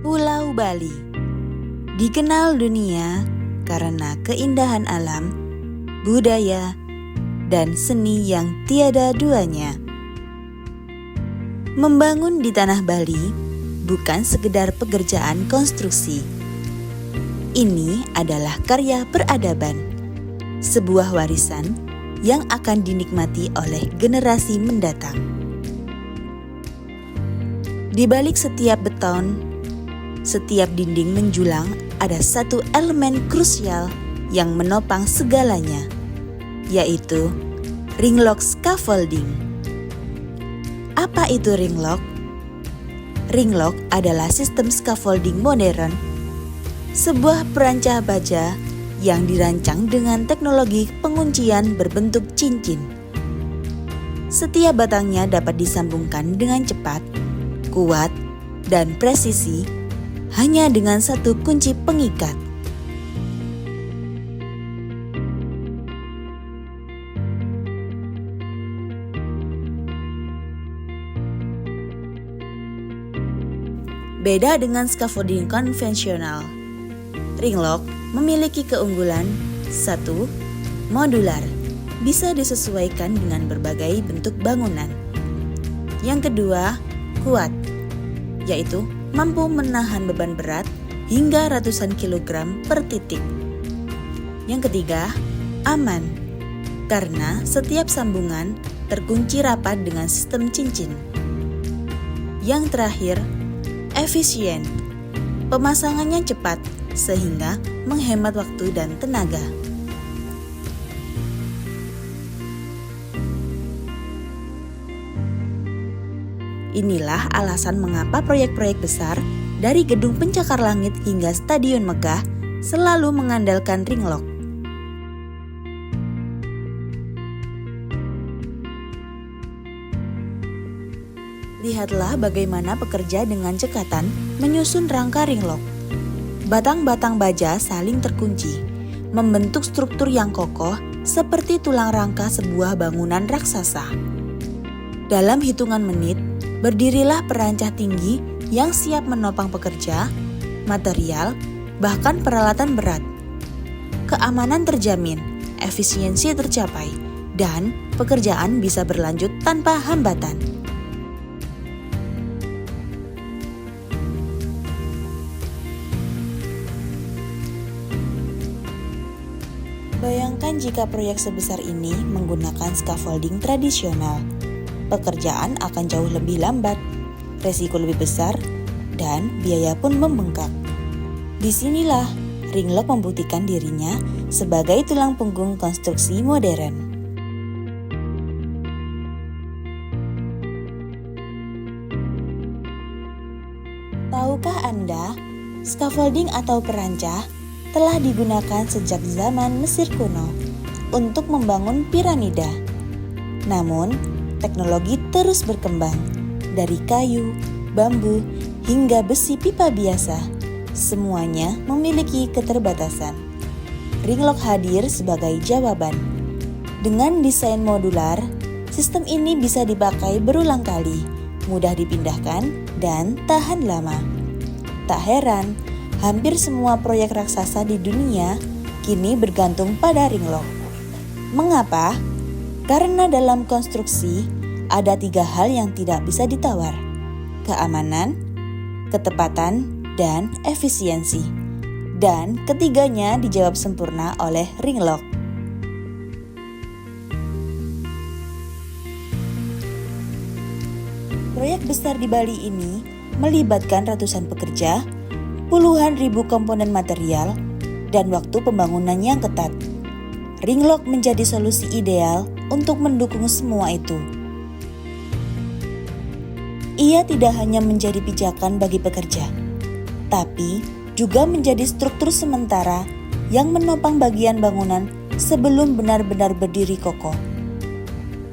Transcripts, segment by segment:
Pulau Bali dikenal dunia karena keindahan alam, budaya, dan seni yang tiada duanya. Membangun di tanah Bali bukan sekedar pekerjaan konstruksi. Ini adalah karya peradaban, sebuah warisan yang akan dinikmati oleh generasi mendatang. Di balik setiap beton, setiap dinding menjulang, ada satu elemen krusial yang menopang segalanya, yaitu ringlock scaffolding. Apa itu ringlock? Ringlock adalah sistem scaffolding modern, sebuah perancah baja yang dirancang dengan teknologi penguncian berbentuk cincin. Setiap batangnya dapat disambungkan dengan cepat, kuat, dan presisi hanya dengan satu kunci pengikat. Beda dengan scaffolding konvensional, ringlock memiliki keunggulan: 1. Modular, bisa disesuaikan dengan berbagai bentuk bangunan. Yang kedua, kuat, yaitu mampu menahan beban berat hingga ratusan kilogram per titik. Yang ketiga, aman, karena setiap sambungan terkunci rapat dengan sistem cincin. Yang terakhir, efisien, pemasangannya cepat sehingga menghemat waktu dan tenaga. Inilah alasan mengapa proyek-proyek besar, dari gedung pencakar langit hingga stadion megah, selalu mengandalkan ringlock. Lihatlah bagaimana pekerja dengan cekatan menyusun rangka ringlock. Batang-batang baja saling terkunci, membentuk struktur yang kokoh seperti tulang rangka sebuah bangunan raksasa. Dalam hitungan menit, berdirilah perancah tinggi yang siap menopang pekerja, material, bahkan peralatan berat. Keamanan terjamin, efisiensi tercapai, dan pekerjaan bisa berlanjut tanpa hambatan. Bayangkan jika proyek sebesar ini menggunakan scaffolding tradisional. Pekerjaan akan jauh lebih lambat, resiko lebih besar, dan biaya pun membengkak. Disinilah ringlock membuktikan dirinya sebagai tulang punggung konstruksi modern. Tahukah Anda, scaffolding atau perancah telah digunakan sejak zaman Mesir kuno untuk membangun piramida. Namun, teknologi terus berkembang, dari kayu, bambu, hingga besi pipa biasa. Semuanya memiliki keterbatasan. Ringlock hadir sebagai jawaban. Dengan desain modular, sistem ini bisa dipakai berulang kali, mudah dipindahkan, dan tahan lama. Tak heran, hampir semua proyek raksasa di dunia kini bergantung pada ringlock. Mengapa? Karena dalam konstruksi ada 3 hal yang tidak bisa ditawar: keamanan, ketepatan, dan efisiensi. Dan ketiganya dijawab sempurna oleh ringlock. Proyek besar di Bali ini melibatkan ratusan pekerja, puluhan ribu komponen material, dan waktu pembangunan yang ketat. Ringlock menjadi solusi ideal untuk mendukung semua itu. Ia tidak hanya menjadi pijakan bagi pekerja, tapi juga menjadi struktur sementara yang menopang bagian bangunan sebelum benar-benar berdiri kokoh.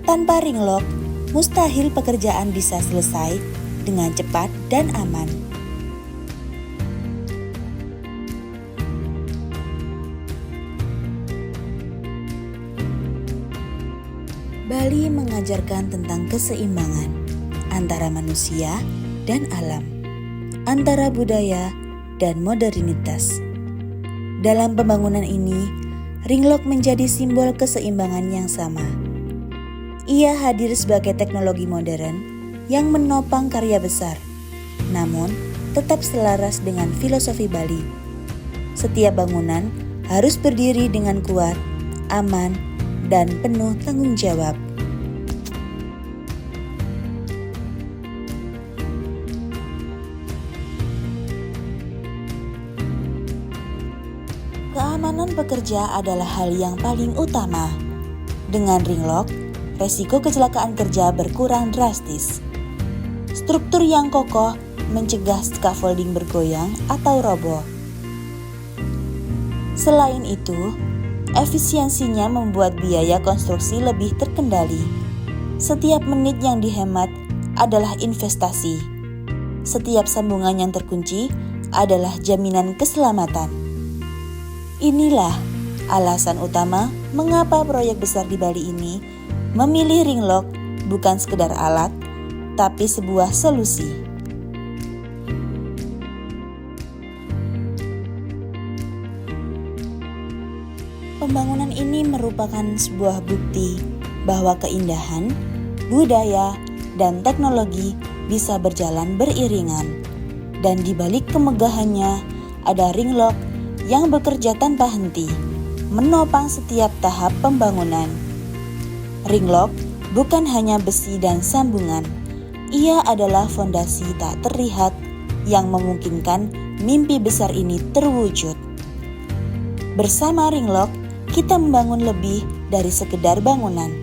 Tanpa ringlock, mustahil pekerjaan bisa selesai dengan cepat dan aman. Bali mengajarkan tentang keseimbangan antara manusia dan alam. antara budaya dan modernitas. Dalam pembangunan ini, ringlok menjadi simbol keseimbangan yang sama. Ia hadir sebagai teknologi modern yang menopang karya besar, namun tetap selaras dengan filosofi Bali. Setiap bangunan harus berdiri dengan kuat, aman, dan penuh tanggung jawab. Keamanan pekerja adalah hal yang paling utama. Dengan ringlok, resiko kecelakaan kerja berkurang drastis. Struktur yang kokoh mencegah scaffolding bergoyang atau roboh. Selain itu, efisiensinya membuat biaya konstruksi lebih terkendali. Setiap menit yang dihemat adalah investasi. Setiap sambungan yang terkunci adalah jaminan keselamatan. Inilah alasan utama mengapa proyek besar di Bali ini memilih ringlok bukan sekedar alat, tapi sebuah solusi. Pembangunan ini merupakan sebuah bukti bahwa keindahan, budaya, dan teknologi bisa berjalan beriringan. Dan di balik kemegahannya ada ringlok yang bekerja tanpa henti, menopang setiap tahap pembangunan. Ringlok bukan hanya besi dan sambungan, ia adalah fondasi tak terlihat yang memungkinkan mimpi besar ini terwujud. Bersama ringlok, kita membangun lebih dari sekedar bangunan.